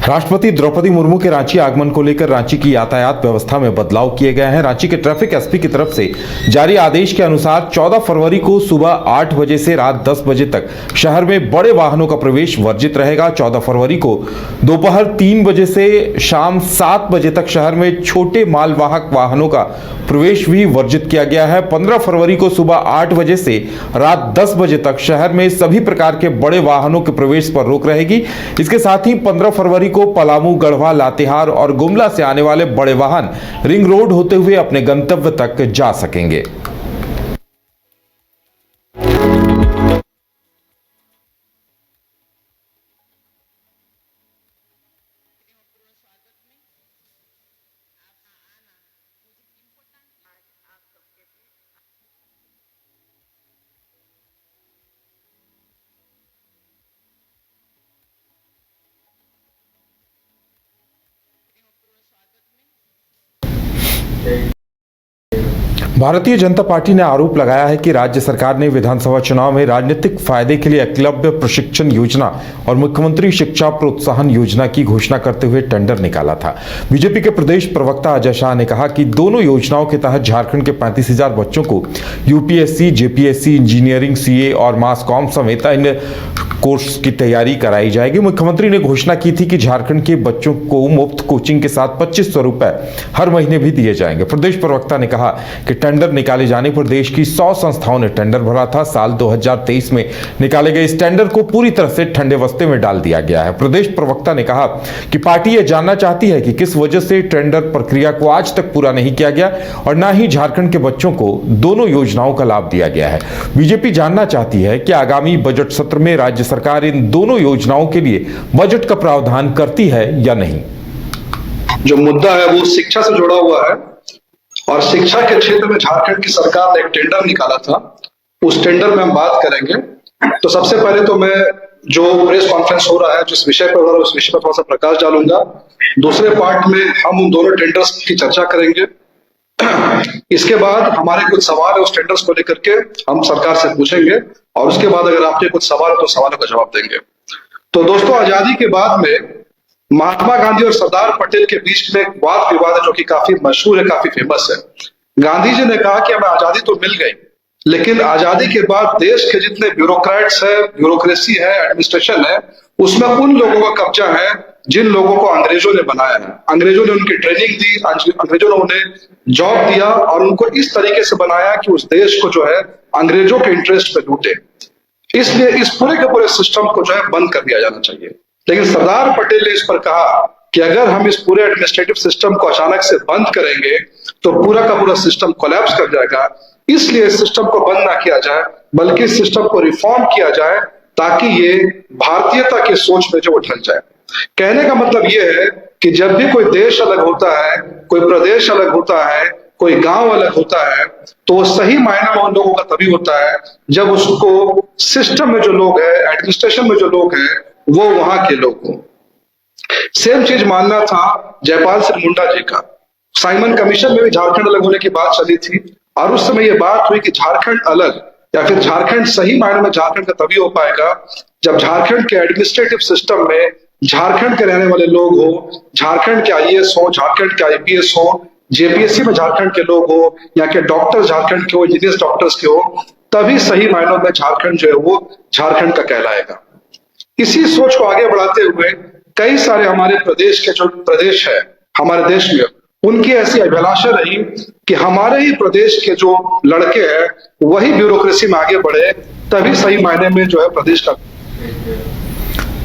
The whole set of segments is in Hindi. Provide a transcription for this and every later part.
राष्ट्रपति द्रौपदी मुर्मू के रांची आगमन को लेकर रांची की यातायात व्यवस्था में बदलाव किए गए हैं। रांची के ट्रैफिक एसपी की तरफ से जारी आदेश के अनुसार 14 फरवरी को सुबह 8 बजे से रात 10 बजे तक शहर में बड़े वाहनों का प्रवेश वर्जित रहेगा। 14 फरवरी को दोपहर 3 बजे से शाम 7 बजे तक शहर में छोटे मालवाहक वाहनों का प्रवेश भी वर्जित किया गया है। 15 फरवरी को सुबह 8 बजे से रात 10 बजे तक शहर में सभी प्रकार के बड़े वाहनों के प्रवेश पर रोक रहेगी। इसके साथ ही 15 फरवरी को पलामू, गढ़वा, लातेहार और गुमला से आने वाले बड़े वाहन रिंग रोड होते हुए अपने गंतव्य तक जा सकेंगे। भारतीय जनता पार्टी ने आरोप लगाया है कि राज्य सरकार ने विधानसभा चुनाव में राजनीतिक फायदे के लिए एकलव्य प्रशिक्षण योजना और मुख्यमंत्री शिक्षा प्रोत्साहन योजना की घोषणा करते हुए टेंडर निकाला था। बीजेपी के प्रदेश प्रवक्ता अजय शाह ने कहा कि दोनों योजनाओं के तहत झारखंड के 35,000 बच्चों को यूपीएससी, जेपीएससी, इंजीनियरिंग, सीए और मास कॉम समेत अन्य कोर्स की तैयारी कराई जाएगी। मुख्यमंत्री ने घोषणा की थी कि झारखंड के बच्चों को मुफ्त कोचिंग के साथ 2500 रुपए हर महीने भी दिए जाएंगे। प्रदेश प्रवक्ता ने कहा कि टेंडर निकाले जाने पर देश की 100 संस्थाओं ने टेंडर भरा था। साल 2023 में निकाले गए इस टेंडर को पूरी तरह से ठंडे बस्ते में डाल दिया गया है। प्रदेश प्रवक्ता ने कहा कि पार्टी यह जानना चाहती है कि किस वजह से टेंडर प्रक्रिया को आज तक पूरा नहीं किया गया और न ही झारखंड के बच्चों को दोनों योजनाओं का लाभ दिया गया है। बीजेपी जानना चाहती है कि आगामी बजट सत्र में राज्य सरकार इन दोनों योजनाओं के लिए बजट का प्रावधान करती है या नहीं। जो मुद्दा है वो शिक्षा से जुड़ा हुआ है और शिक्षा के क्षेत्र में झारखंड की सरकार ने एक टेंडर निकाला था। उस टेंडर में हम बात करेंगे। तो सबसे पहले तो मैं जो प्रेस कॉन्फ्रेंस हो रहा है जिस विषय पर हो रहा है उस विषय पर थोड़ा सा प्रकाश डालूंगा। दूसरे पार्ट में हम उन दोनों टेंडर्स की चर्चा करेंगे। इसके बाद हमारे कुछ सवाल है उस टेंडर्स को लेकर के हम सरकार से पूछेंगे और उसके बाद अगर आपके कुछ सवाल है तो सवालों का जवाब देंगे। तो दोस्तों, आजादी के बाद में महात्मा गांधी और सरदार पटेल के बीच में एक वाद विवाद है जो कि काफी मशहूर है, काफी फेमस है। गांधी जी ने कहा कि हमें आजादी तो मिल गई, लेकिन आजादी के बाद देश के जितने ब्यूरोक्रेट्स है, ब्यूरोक्रेसी है, एडमिनिस्ट्रेशन है, उसमें उन लोगों का कब्जा है जिन लोगों को अंग्रेजों ने बनाया है। अंग्रेजों ने उनकी ट्रेनिंग दी, अंग्रेजों ने उन्हें जॉब दिया और उनको इस तरीके से बनाया कि उस देश को जो है अंग्रेजों के इंटरेस्ट पे लूटे। इसलिए इस पूरे के पूरे सिस्टम को जो है बंद कर दिया जाना चाहिए। लेकिन सरदार पटेल ने इस पर कहा कि अगर हम इस पूरे एडमिनिस्ट्रेटिव सिस्टम को अचानक से बंद करेंगे तो पूरा का पूरा सिस्टम कोलैप्स कर जाएगा। इसलिए इस सिस्टम को बंद ना किया जाए बल्कि इस सिस्टम को रिफॉर्म किया जाए ताकि ये भारतीयता की सोच में जो वो ढल जाए। कहने का मतलब ये है कि जब भी कोई देश अलग होता है, कोई प्रदेश अलग होता है, कोई गांव अलग होता है, तो वो सही मायने में उन लोगों का तभी होता है जब उसको सिस्टम में जो लोग हैं, एडमिनिस्ट्रेशन में जो लोग हैं, वो वहां के लोग हों। सेम चीज मानना था जयपाल सिंह मुंडा जी का। साइमन कमीशन में भी झारखंड अलग होने की बात चली थी और उस समय यह बात हुई कि झारखंड अलग या फिर झारखंड सही मायने में झारखंड का तभी हो पाएगा जब झारखंड के एडमिनिस्ट्रेटिव सिस्टम में झारखंड के रहने वाले लोग हो, झारखंड के आईएएस हो, झारखंड के आईपीएस हो, जेपीएससी में झारखंड के लोग हो, या के डॉक्टर झारखंड के हो, इंजीनियर्स डॉक्टर्स के हो, तभी सही मायनों में झारखंड जो है वो झारखंड का कहलाएगा। इसी सोच को आगे बढ़ाते हुए कई सारे हमारे प्रदेश के जो प्रदेश है हमारे देश में, उनकी ऐसी अभिलाषा रही कि हमारे ही प्रदेश के जो लड़के हैं वही ब्यूरोक्रेसी में आगे बढ़े, तभी सही मायने में जो है प्रदेश का।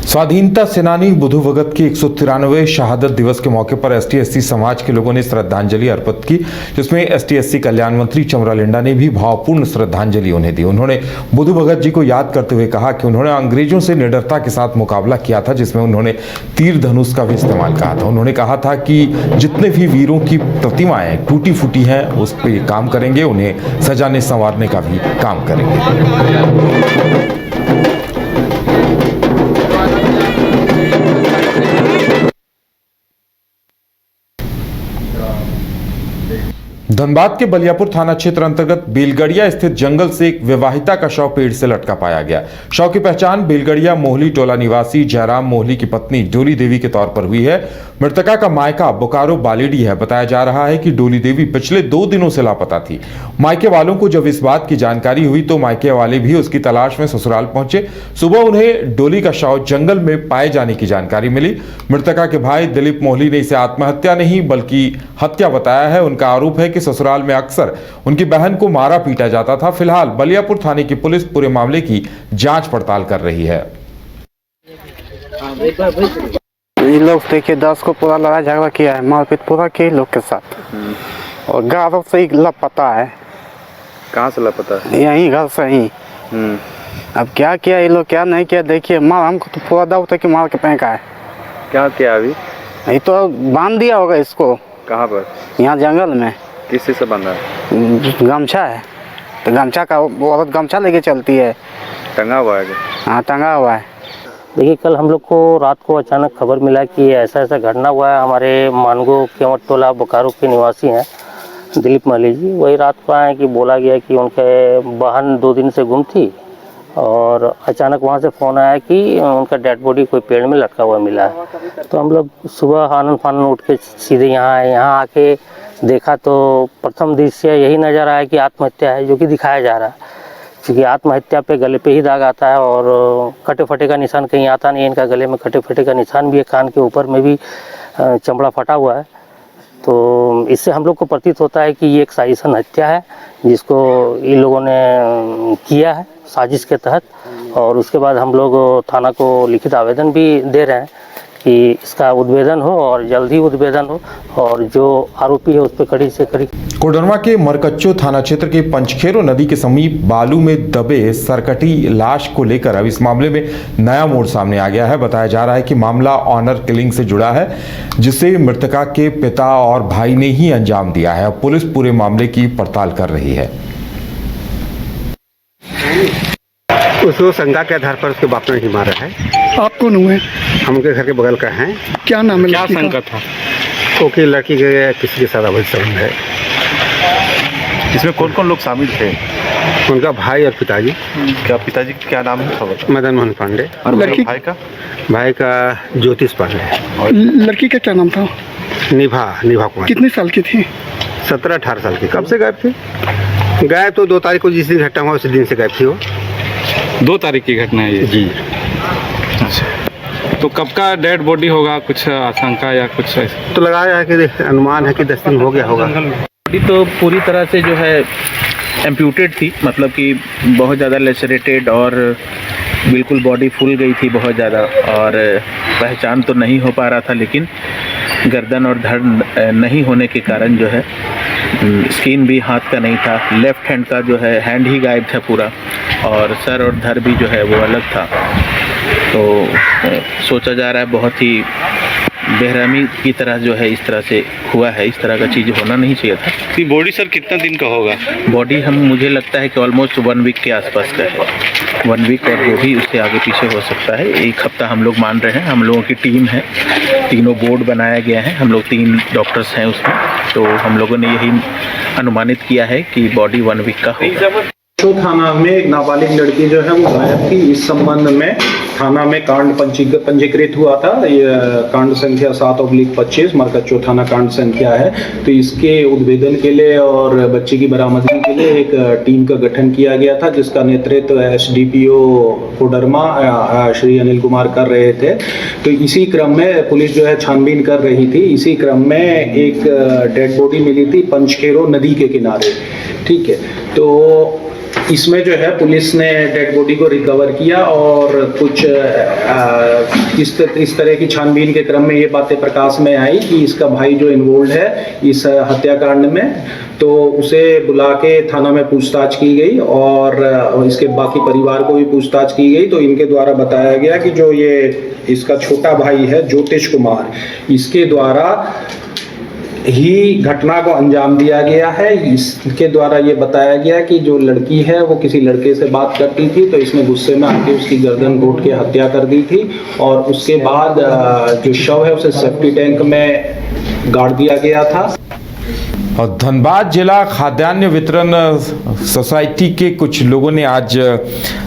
स्वाधीनता सेनानी बुधू भगत की 193वें शहादत दिवस के मौके पर एसटी/एससी समाज के लोगों ने श्रद्धांजलि अर्पित की, जिसमें एसटी/एससी कल्याण मंत्री चमरा लिंडा ने भी भावपूर्ण श्रद्धांजलि उन्हें दी। उन्होंने बुधू भगत जी को याद करते हुए कहा कि उन्होंने अंग्रेजों से निडरता के साथ मुकाबला किया था, जिसमें उन्होंने तीर धनुष का भी इस्तेमाल कहा था। उन्होंने कहा था कि जितने भी वीरों की प्रतिमाएं टूटी फूटी हैं उस पर काम करेंगे, उन्हें सजाने संवारने का भी काम करेंगे। धनबाद के बलियापुर थाना क्षेत्र अंतर्गत बेलगड़िया स्थित जंगल से एक विवाहिता का शव पेड़ से लटका पाया गया। शव की पहचान बेलगड़िया मोहली टोला निवासी जयराम मोहली की पत्नी डोली देवी के तौर पर हुई है। मृतका का मायका बोकारो बालेडी है। बताया जा रहा है कि डोली देवी पिछले 2 दिनों से लापता थी। मायके वालों को जब इस बात की जानकारी हुई तो मायके वाले भी उसकी तलाश में ससुराल पहुंचे। सुबह उन्हें डोली का शव जंगल में पाए जाने की जानकारी मिली। मृतका के भाई दिलीप मोहली ने इसे आत्महत्या नहीं बल्कि हत्या बताया है। उनका आरोप है कि ससुराल में अक्सर उनकी बहन को मारा पीटा जाता था। फिलहाल बलियापुर थाने की पुलिस पूरे मामले की जांच पड़ताल कर रही है। ये लोग देखिए 10 को पूरा लड़ाई झगड़ा किया है, मारपीट पूरा किए लोग के साथ और गाँव से ही लापता है। कहाँ से लापता है? यहीं घर से ही। अब क्या किया ये लोग क्या नहीं किया देखिए, मार हमको तो पूरा दाव तक मार के फेंका है। क्या किया अभी? नहीं तो बांध दिया होगा इसको। कहाँ पर? यहाँ जंगल में। किस चीज़ से बांधा है? गमछा है तो गमछा का वो औरत गमछा लेके चलती है। टंगा हुआ है क्या? हाँ टंगा हुआ है। देखिए कल हम लोग को रात को अचानक खबर मिला कि ऐसा ऐसा घटना हुआ है। हमारे मानगो केवट टोला बोकारो के निवासी हैं दिलीप मोहली जी। वही रात को आए कि बोला गया कि उनके बहन 2 दिन से गुम थी और अचानक वहाँ से फ़ोन आया कि उनका डेड बॉडी कोई पेड़ में लटका हुआ मिला है। तो हम लोग सुबह आनन फानन उठ के सीधे यहाँ आए। यहाँ आके देखा तो प्रथम दृश्य यही नज़र आया कि आत्महत्या है, जो कि दिखाया जा रहा है। क्योंकि आत्महत्या पे गले पे ही दाग आता है और कटे फटे का निशान कहीं आता नहीं है। इनका गले में कटे फटे का निशान भी है, कान के ऊपर में भी चमड़ा फटा हुआ है। तो इससे हम लोग को प्रतीत होता है कि ये एक साजिशन हत्या है जिसको इन लोगों ने किया है साजिश के तहत। और उसके बाद हम लोग थाना को लिखित आवेदन भी दे रहे हैं कि इसका उद्भेदन हो और जल्द ही उद्भेदन हो और जो आरोपी है उस पर कड़ी से कड़ी। कोडरमा के मरकच्चो थाना क्षेत्र के पंचखेरो नदी के समीप बालू में दबे सरकटी लाश को लेकर अब इस मामले में नया मोड़ सामने आ गया है। बताया जा रहा है कि मामला ऑनर किलिंग से जुड़ा है जिसे मृतका के पिता और भाई ने ही अंजाम दिया है। अब पुलिस पूरे मामले की पड़ताल कर रही है। उसको शंका के आधार पर उसके बाप ने ही मारा है। आप कौन हुए? हम उनके घर के बगल का हैं। क्या नाम है? क्या लड़की का? शंका था? ओके लड़की के किसी के साथ अवैध संबंध है। इसमें कौन कौन लोग शामिल थे? उनका भाई और पिताजी। क्या पिताजी का क्या नाम है? मदन मोहन पांडे। और लड़की- भाई का? भाई का ज्योतिष पांडे। लड़की का क्या नाम था? निभा कुमार। कितने साल की थी? 17-18 साल की। कब से गायब थी? गायब तो 2 तारीख को जिस दिन घटना हुआ उसी दिन से गायब थी वो। 2 तारीख की घटना है ये? जी। तो कब का डेड बॉडी होगा? कुछ आशंका या कुछ ऐसा? तो लगाया है कि अनुमान है कि 10 दिन हो गया होगा। बॉडी तो पूरी तरह से जो है एम्प्यूटेड थी, मतलब कि बहुत ज़्यादा लेसरेटेड और बिल्कुल बॉडी फूल गई थी बहुत ज़्यादा और पहचान तो नहीं हो पा रहा था। लेकिन गर्दन और धड़ नहीं होने के कारण जो है स्किन भी हाथ का नहीं था। लेफ़्ट हैंड का जो है हैंड ही गायब था पूरा और सर और धड़ भी जो है वो अलग था। तो सोचा जा रहा है बहुत ही बेरहमी की तरह जो है इस तरह से हुआ है। इस तरह का चीज़ होना नहीं चाहिए था। ये बॉडी सर कितना दिन का होगा? बॉडी मुझे लगता है कि ऑलमोस्ट 1 वीक के आसपास का है। 1 वीक और वो भी उससे आगे पीछे हो सकता है। 1 हफ्ता हम लोग मान रहे हैं। हम लोगों की टीम है, तीनों बोर्ड बनाया गया है। हम लोग 3 डॉक्टर्स हैं उसमें। तो हम लोगों ने यही अनुमानित किया है कि बॉडी 1 वीक का होगा। थाना में एक नाबालिग लड़की जो है वो गायब थी। इस संबंध में थाना में कांड पंजीकृत हुआ था। ये कांड संख्या 7/25 मरकच्चो थाना कांड संख्या है। तो इसके उद्भेदन के लिए और बच्चे की बरामदगी के लिए एक टीम का गठन किया गया था जिसका नेतृत्व SDPO कोडरमा श्री अनिल कुमार कर रहे थे। तो इसी क्रम में पुलिस जो है छानबीन कर रही थी। इसी क्रम में एक डेड बॉडी मिली थी पंचखेरो नदी के किनारे। ठीक है, तो इसमें जो है पुलिस ने डेड बॉडी को रिकवर किया और कुछ इस तरह की छानबीन के क्रम में ये बातें प्रकाश में आई कि इसका भाई जो इन्वॉल्व है इस हत्याकांड में, तो उसे बुला के थाना में पूछताछ की गई और इसके बाकी परिवार को भी पूछताछ की गई। तो इनके द्वारा बताया गया कि जो ये इसका छोटा भाई है ज्योतिष कुमार, इसके द्वारा ही घटना को अंजाम दिया गया है। इसके द्वारा ये बताया गया कि जो लड़की है वो किसी लड़के से बात करती थी, तो इसने गुस्से में आके उसकी गर्दन घोट के हत्या कर दी थी और उसके बाद जो शव है उसे सेफ्टी टैंक में गाड़ दिया गया था। और धनबाद जिला खाद्यान्न वितरण सोसाइटी के कुछ लोगों ने आज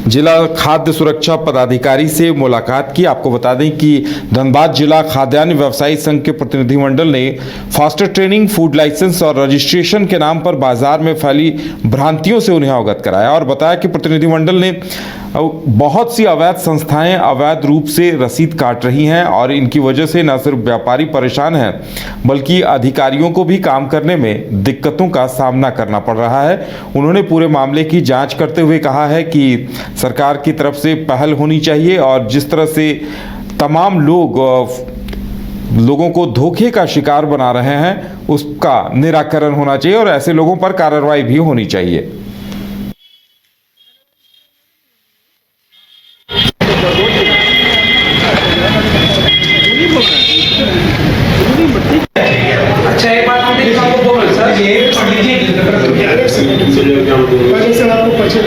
जिला खाद्य सुरक्षा पदाधिकारी से मुलाकात की। आपको बता दें कि धनबाद जिला खाद्यान्न व्यवसायी संघ के प्रतिनिधिमंडल ने फास्टर ट्रेनिंग, फूड लाइसेंस और रजिस्ट्रेशन के नाम पर बाजार में फैली भ्रांतियों से उन्हें अवगत कराया और बताया कि प्रतिनिधिमंडल ने बहुत सी अवैध संस्थाएं अवैध रूप से रसीद काट रही हैं और इनकी वजह से न सिर्फ व्यापारी परेशान हैं बल्कि अधिकारियों को भी काम करने में दिक्कतों का सामना करना पड़ रहा है। उन्होंने पूरे मामले की जांच करते हुए कहा है कि सरकार की तरफ से पहल होनी चाहिए और जिस तरह से तमाम लोगों को धोखे का शिकार बना रहे हैं उसका निराकरण होना चाहिए और ऐसे लोगों पर कार्रवाई भी होनी चाहिए। अच्छा एक बात हम आपको बोल रहे सर ये पहले से आपको पचे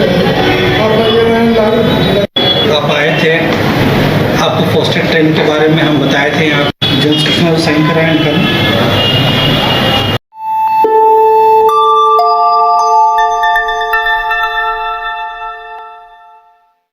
आप आए थे, आपको फास्टर ट्रेन के बारे में हम बताए थे, आप जो साइन कराएं कल